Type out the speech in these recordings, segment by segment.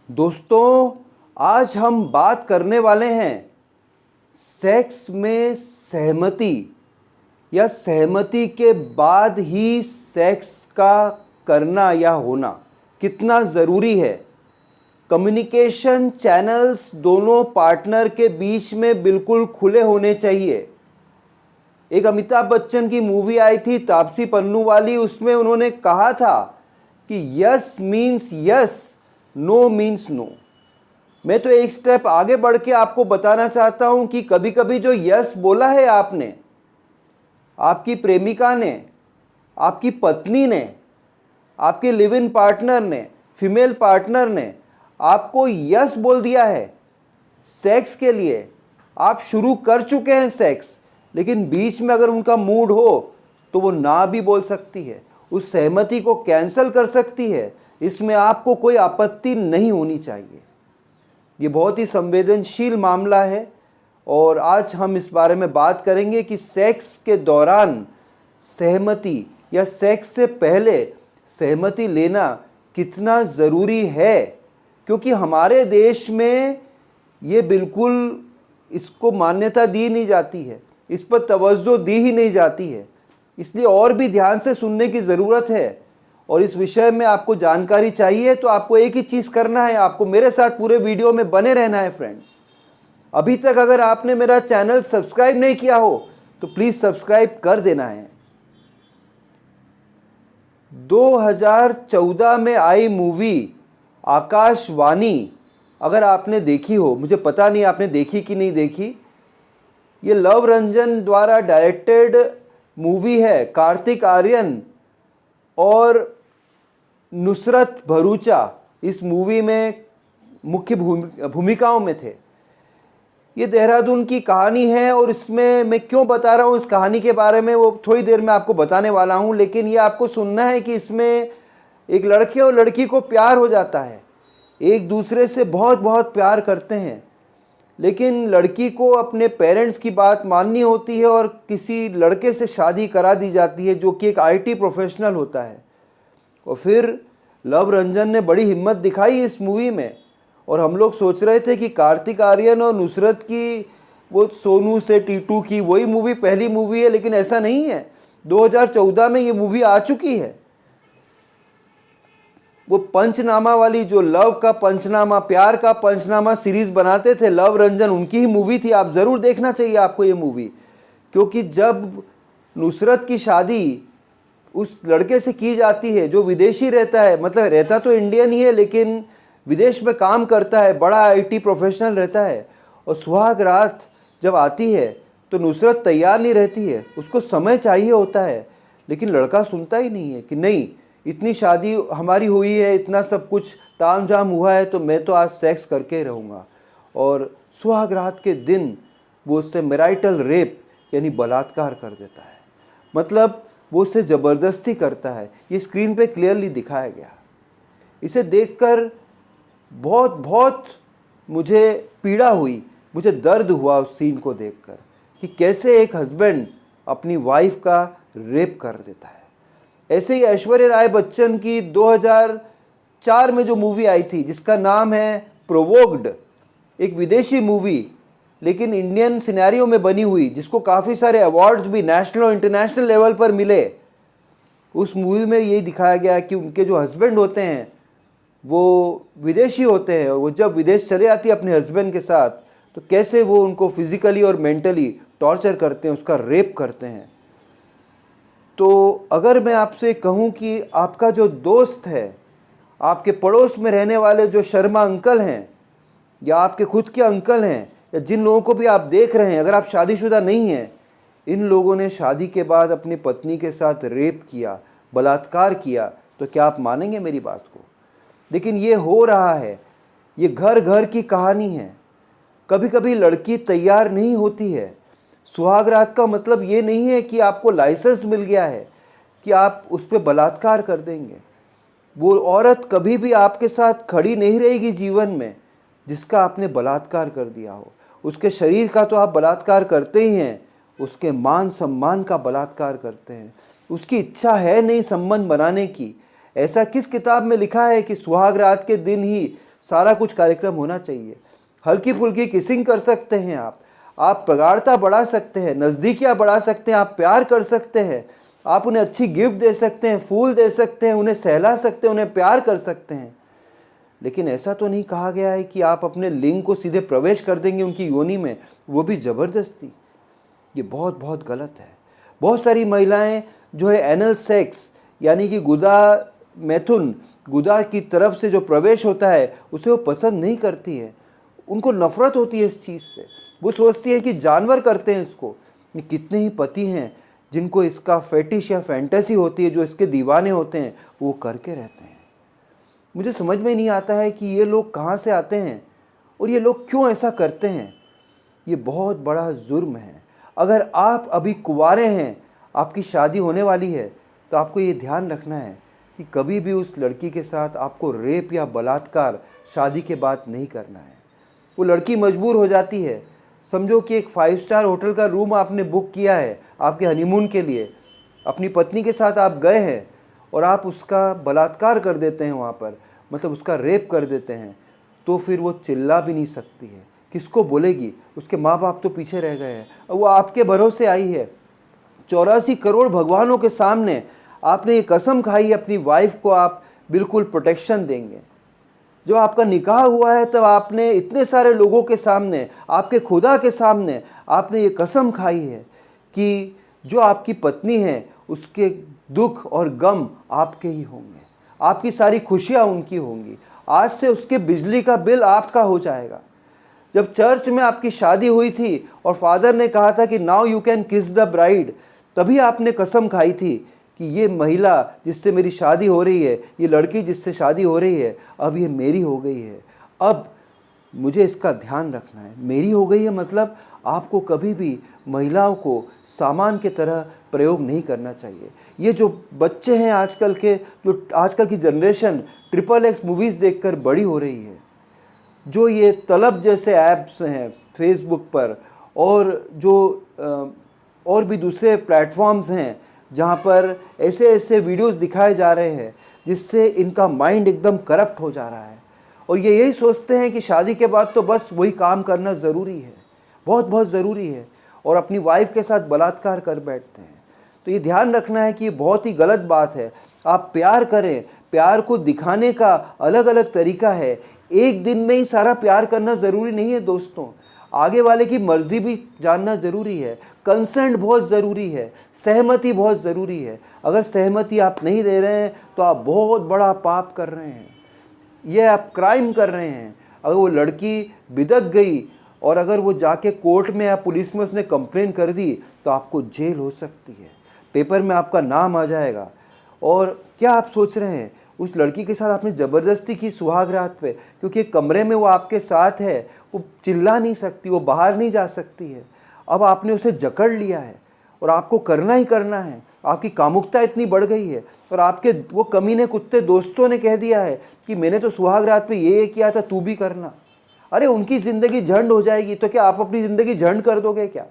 दोस्तों, आज हम बात करने वाले हैं सेक्स में सहमति या सहमति के बाद ही सेक्स का करना या होना कितना ज़रूरी है। कम्युनिकेशन चैनल्स दोनों पार्टनर के बीच में बिल्कुल खुले होने चाहिए। एक अमिताभ बच्चन की मूवी आई थी तापसी पन्नू वाली, उसमें उन्होंने कहा था कि yes means yes, no means no. मैं तो एक स्टेप आगे बढ़ के आपको बताना चाहता हूं कि कभी कभी जो यस बोला है आपने, आपकी प्रेमिका ने, आपकी पत्नी ने, आपके लिव इन पार्टनर ने, फीमेल पार्टनर ने आपको यस बोल दिया है सेक्स के लिए। आप शुरू कर चुके हैं सेक्स, लेकिन बीच में अगर उनका मूड हो तो वो ना भी बोल सकती है, उस सहमति को कैंसिल कर सकती है। इसमें आपको कोई आपत्ति नहीं होनी चाहिए। ये बहुत ही संवेदनशील मामला है और आज हम इस बारे में बात करेंगे कि सेक्स के दौरान सहमति या सेक्स से पहले सहमति लेना कितना ज़रूरी है, क्योंकि हमारे देश में ये बिल्कुल इसको मान्यता दी नहीं जाती है, इस पर तवज्जो दी ही नहीं जाती है। इसलिए और भी ध्यान से सुनने की ज़रूरत है और इस विषय में आपको जानकारी चाहिए तो आपको एक ही चीज़ करना है, आपको मेरे साथ पूरे वीडियो में बने रहना है फ्रेंड्स। अभी तक अगर आपने मेरा चैनल सब्सक्राइब नहीं किया हो तो प्लीज़ सब्सक्राइब कर देना है। 2014 में आई मूवी आकाशवाणी, अगर आपने देखी हो, मुझे पता नहीं आपने देखी कि नहीं देखी। ये लव रंजन द्वारा डायरेक्टेड मूवी है। कार्तिक आर्यन और नुसरत भरूचा इस मूवी में मुख्य भूमिकाओं में थे। ये देहरादून की कहानी है और इसमें मैं क्यों बता रहा हूँ इस कहानी के बारे में, वो थोड़ी देर में आपको बताने वाला हूँ। लेकिन ये आपको सुनना है कि इसमें एक लड़के और लड़की को प्यार हो जाता है, एक दूसरे से बहुत बहुत प्यार करते हैं, लेकिन लड़की को अपने पेरेंट्स की बात माननी होती है और किसी लड़के से शादी करा दी जाती है जो कि एक आईटी प्रोफेशनल होता है। और फिर लव रंजन ने बड़ी हिम्मत दिखाई इस मूवी में और हम लोग सोच रहे थे कि कार्तिक आर्यन और नुसरत की, वो सोनू से टीटू की वही मूवी पहली मूवी है, लेकिन ऐसा नहीं है। 2014 में ये मूवी आ चुकी है। वो पंचनामा वाली, जो लव का पंचनामा, प्यार का पंचनामा सीरीज बनाते थे लव रंजन, उनकी ही मूवी थी। आप ज़रूर देखना चाहिए आपको ये मूवी, क्योंकि जब नुसरत की शादी उस लड़के से की जाती है जो विदेशी रहता है, मतलब रहता तो इंडियन ही है लेकिन विदेश में काम करता है, बड़ा आईटी प्रोफेशनल रहता है, और सुहाग रात जब आती है तो नुसरत तैयार नहीं रहती है, उसको समय चाहिए होता है, लेकिन लड़का सुनता ही नहीं है कि नहीं, इतनी शादी हमारी हुई है, इतना सब कुछ तामझाम हुआ है, तो मैं तो आज सेक्स करके ही रहूँगा। और सुहाग रात के दिन वो उससे मैरिटल रेप यानी बलात्कार कर देता है, मतलब वो उससे ज़बरदस्ती करता है। ये स्क्रीन पे क्लियरली दिखाया गया। इसे देखकर बहुत बहुत मुझे पीड़ा हुई, मुझे दर्द हुआ उस सीन को देखकर कि कैसे एक हस्बैंड अपनी वाइफ का रेप कर देता है। ऐसे ही ऐश्वर्या राय बच्चन की 2004 में जो मूवी आई थी जिसका नाम है प्रोवोक्ड, एक विदेशी मूवी लेकिन इंडियन सिनेरियो में बनी हुई, जिसको काफ़ी सारे अवार्ड्स भी नेशनल और इंटरनेशनल लेवल पर मिले। उस मूवी में यही दिखाया गया कि उनके जो हस्बैंड होते हैं वो विदेशी होते हैं और वो जब विदेश चले जाती है अपने हस्बैंड के साथ तो कैसे वो उनको फिज़िकली और मेंटली टॉर्चर करते हैं, उसका रेप करते हैं। तो अगर मैं आपसे कहूं कि आपका जो दोस्त है, आपके पड़ोस में रहने वाले जो शर्मा अंकल हैं या आपके खुद के अंकल हैं या जिन लोगों को भी आप देख रहे हैं, अगर आप शादीशुदा नहीं हैं, इन लोगों ने शादी के बाद अपनी पत्नी के साथ रेप किया, बलात्कार किया, तो क्या आप मानेंगे मेरी बात को? लेकिन ये हो रहा है, ये घर घर की कहानी है। कभी कभी लड़की तैयार नहीं होती है। सुहाग रात का मतलब ये नहीं है कि आपको लाइसेंस मिल गया है कि आप उस पर बलात्कार कर देंगे। वो औरत कभी भी आपके साथ खड़ी नहीं रहेगी जीवन में जिसका आपने बलात्कार कर दिया हो। उसके शरीर का तो आप बलात्कार करते ही हैं, उसके मान सम्मान का बलात्कार करते हैं। उसकी इच्छा है नहीं संबंध बनाने की। ऐसा किस किताब में लिखा है कि सुहाग रात के दिन ही सारा कुछ कार्यक्रम होना चाहिए। हल्की फुल्की किसिंग कर सकते हैं आप प्रगाढ़ता बढ़ा सकते हैं, नज़दीकियाँ बढ़ा सकते हैं, आप प्यार कर सकते हैं, आप उन्हें अच्छी गिफ्ट दे सकते हैं, फूल दे सकते हैं, उन्हें सहला सकते हैं, उन्हें प्यार कर सकते हैं। लेकिन ऐसा तो नहीं कहा गया है कि आप अपने लिंग को सीधे प्रवेश कर देंगे उनकी योनि में, वो भी ज़बरदस्ती। ये बहुत बहुत गलत है। बहुत सारी महिलाएं जो है एनल सेक्स यानी कि गुदा मैथुन, गुदा की तरफ से जो प्रवेश होता है उसे वो पसंद नहीं करती है। उनको नफ़रत होती है इस चीज़ से। वो सोचती है कि जानवर करते हैं इसको। कितने ही पति हैं जिनको इसका फेटिश या फैंटेसी होती है, जो इसके दीवाने होते हैं, वो करके रहते हैं। मुझे समझ में नहीं आता है कि ये लोग कहाँ से आते हैं और ये लोग क्यों ऐसा करते हैं। ये बहुत बड़ा जुर्म है। अगर आप अभी कुंवारे हैं, आपकी शादी होने वाली है, तो आपको ये ध्यान रखना है कि कभी भी उस लड़की के साथ आपको रेप या बलात्कार शादी के बाद नहीं करना है। वो लड़की मजबूर हो जाती है। समझो कि एक 5 स्टार होटल का रूम आपने बुक किया है आपके हनीमून के लिए, अपनी पत्नी के साथ आप गए हैं और आप उसका बलात्कार कर देते हैं वहाँ पर, मतलब उसका रेप कर देते हैं, तो फिर वो चिल्ला भी नहीं सकती है। किसको बोलेगी? उसके माँ बाप तो पीछे रह गए हैं। वो आपके भरोसे आई है। 84 करोड़ भगवानों के सामने आपने ये कसम खाई अपनी वाइफ को आप बिल्कुल प्रोटेक्शन देंगे। जो आपका निकाह हुआ है तब आपने इतने सारे लोगों के सामने, आपके खुदा के सामने आपने ये कसम खाई है कि जो आपकी पत्नी है उसके दुख और गम आपके ही होंगे, आपकी सारी खुशियाँ उनकी होंगी। आज से उसके बिजली का बिल आपका हो जाएगा। जब चर्च में आपकी शादी हुई थी और फादर ने कहा था कि नाउ यू कैन किस द ब्राइड, तभी आपने कसम खाई थी कि ये महिला जिससे मेरी शादी हो रही है, ये लड़की जिससे शादी हो रही है, अब ये मेरी हो गई है। अब मुझे इसका ध्यान रखना है। मेरी हो गई है मतलब आपको कभी भी महिलाओं को सामान की तरह प्रयोग नहीं करना चाहिए। ये जो बच्चे हैं आजकल के, जो आजकल की जनरेशन XXX मूवीज़ देखकर बड़ी हो रही है, जो ये तलब जैसे ऐप्स हैं फेसबुक पर और जो और भी दूसरे प्लेटफॉर्म्स हैं जहाँ पर ऐसे ऐसे वीडियोस दिखाए जा रहे हैं जिससे इनका माइंड एकदम करप्ट हो जा रहा है और ये यही सोचते हैं कि शादी के बाद तो बस वही काम करना ज़रूरी है, बहुत बहुत ज़रूरी है, और अपनी वाइफ के साथ बलात्कार कर बैठते हैं। तो ये ध्यान रखना है कि ये बहुत ही गलत बात है। आप प्यार करें, प्यार को दिखाने का अलग अलग तरीका है। एक दिन में ही सारा प्यार करना ज़रूरी नहीं है दोस्तों। आगे वाले की मर्ज़ी भी जानना ज़रूरी है। कंसेंट बहुत ज़रूरी है, सहमति बहुत ज़रूरी है। अगर सहमति आप नहीं दे रहे हैं तो आप बहुत बड़ा पाप कर रहे हैं, ये आप क्राइम कर रहे हैं। अगर वो लड़की बिदक गई और अगर वो जाके कोर्ट में या पुलिस में उसने कंप्लेन कर दी तो आपको जेल हो सकती है, पेपर में आपका नाम आ जाएगा। और क्या आप सोच रहे हैं, उस लड़की के साथ आपने ज़बरदस्ती की सुहाग रात पे, क्योंकि कमरे में वो आपके साथ है, वो चिल्ला नहीं सकती, वो बाहर नहीं जा सकती है। अब आपने उसे जकड़ लिया है और आपको करना ही करना है। आपकी कामुकता इतनी बढ़ गई है और आपके वो कमीने कुत्ते दोस्तों ने कह दिया है कि मैंने तो सुहाग रात पे ये किया था, तू भी करना। अरे उनकी ज़िंदगी झंड हो जाएगी तो क्या आप अपनी ज़िंदगी झंड कर दोगे क्या?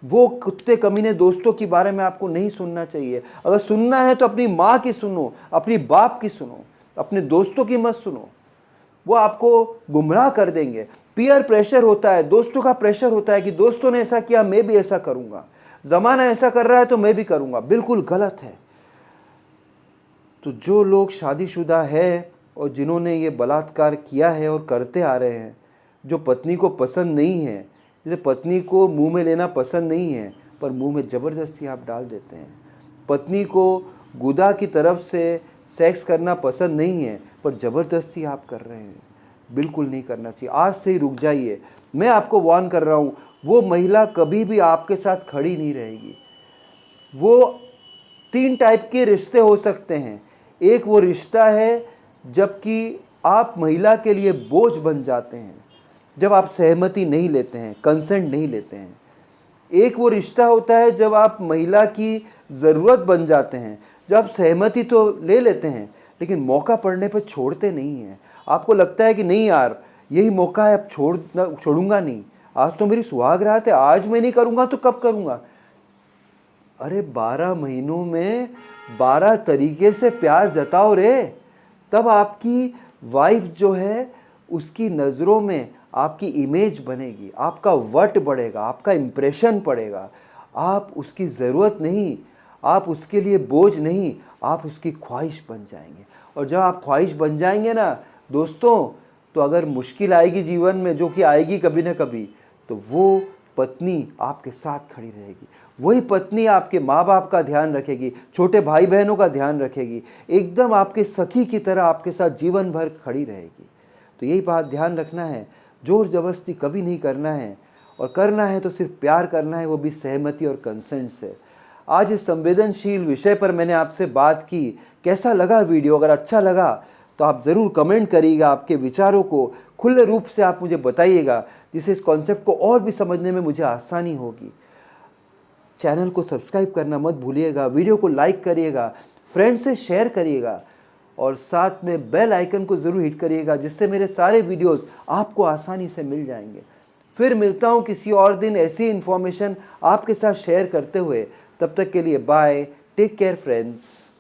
वो कुत्ते कमीने दोस्तों के बारे में आपको नहीं सुनना चाहिए। अगर सुनना है तो अपनी माँ की सुनो, अपनी बाप की सुनो, अपने दोस्तों की मत सुनो। वो आपको गुमराह कर देंगे। पीयर प्रेशर होता है, दोस्तों का प्रेशर होता है कि दोस्तों ने ऐसा किया मैं भी ऐसा करूँगा, ज़माना ऐसा कर रहा है तो मैं भी करूँगा। बिल्कुल गलत है। तो जो लोग शादीशुदा है और जिन्होंने ये बलात्कार किया है और करते आ रहे हैं, जो पत्नी को पसंद नहीं है, जैसे पत्नी को मुंह में लेना पसंद नहीं है पर मुंह में ज़बरदस्ती आप डाल देते हैं, पत्नी को गुदा की तरफ से सेक्स करना पसंद नहीं है पर ज़बरदस्ती आप कर रहे हैं, बिल्कुल नहीं करना चाहिए। आज से ही रुक जाइए। मैं आपको वार्न कर रहा हूँ, वो महिला कभी भी आपके साथ खड़ी नहीं रहेगी। वो 3 टाइप के रिश्ते हो सकते हैं। एक वो रिश्ता है जबकि आप महिला के लिए बोझ बन जाते हैं, जब आप सहमति नहीं लेते हैं, कंसेंट नहीं लेते हैं। एक वो रिश्ता होता है जब आप महिला की ज़रूरत बन जाते हैं, जब आप सहमति तो ले लेते हैं लेकिन मौका पड़ने पर छोड़ते नहीं हैं। आपको लगता है कि नहीं यार यही मौका है, अब छोड़ूंगा नहीं, आज तो मेरी सुहाग रात है, आज मैं नहीं करूँगा तो कब करूँगा। अरे 12 महीनों में 12 तरीके से प्यार जताओ रे, तब आपकी वाइफ जो है उसकी नज़रों में आपकी इमेज बनेगी, आपका वट बढ़ेगा, आपका इम्प्रेशन पड़ेगा। आप उसकी ज़रूरत नहीं, आप उसके लिए बोझ नहीं, आप उसकी ख्वाहिश बन जाएंगे। और जब आप ख्वाहिश बन जाएंगे ना दोस्तों, तो अगर मुश्किल आएगी जीवन में, जो कि आएगी कभी ना कभी, तो वो पत्नी आपके साथ खड़ी रहेगी। वही पत्नी आपके माँ बाप का ध्यान रखेगी, छोटे भाई बहनों का ध्यान रखेगी, एकदम आपके सखी की तरह आपके साथ जीवन भर खड़ी रहेगी। तो यही बात ध्यान रखना है, जोर जबरदस्ती कभी नहीं करना है, और करना है तो सिर्फ प्यार करना है, वो भी सहमति और कंसेंट से। आज इस संवेदनशील विषय पर मैंने आपसे बात की। कैसा लगा वीडियो? अगर अच्छा लगा तो आप ज़रूर कमेंट करिएगा, आपके विचारों को खुले रूप से आप मुझे बताइएगा, जिससे इस कॉन्सेप्ट को और भी समझने में मुझे आसानी होगी। चैनल को सब्सक्राइब करना मत भूलिएगा, वीडियो को लाइक करिएगा, फ्रेंड से शेयर करिएगा, और साथ में बेल आइकन को ज़रूर हिट करिएगा, जिससे मेरे सारे वीडियोस आपको आसानी से मिल जाएंगे। फिर मिलता हूँ किसी और दिन ऐसी इन्फॉर्मेशन आपके साथ शेयर करते हुए। तब तक के लिए बाय, टेक केयर फ्रेंड्स।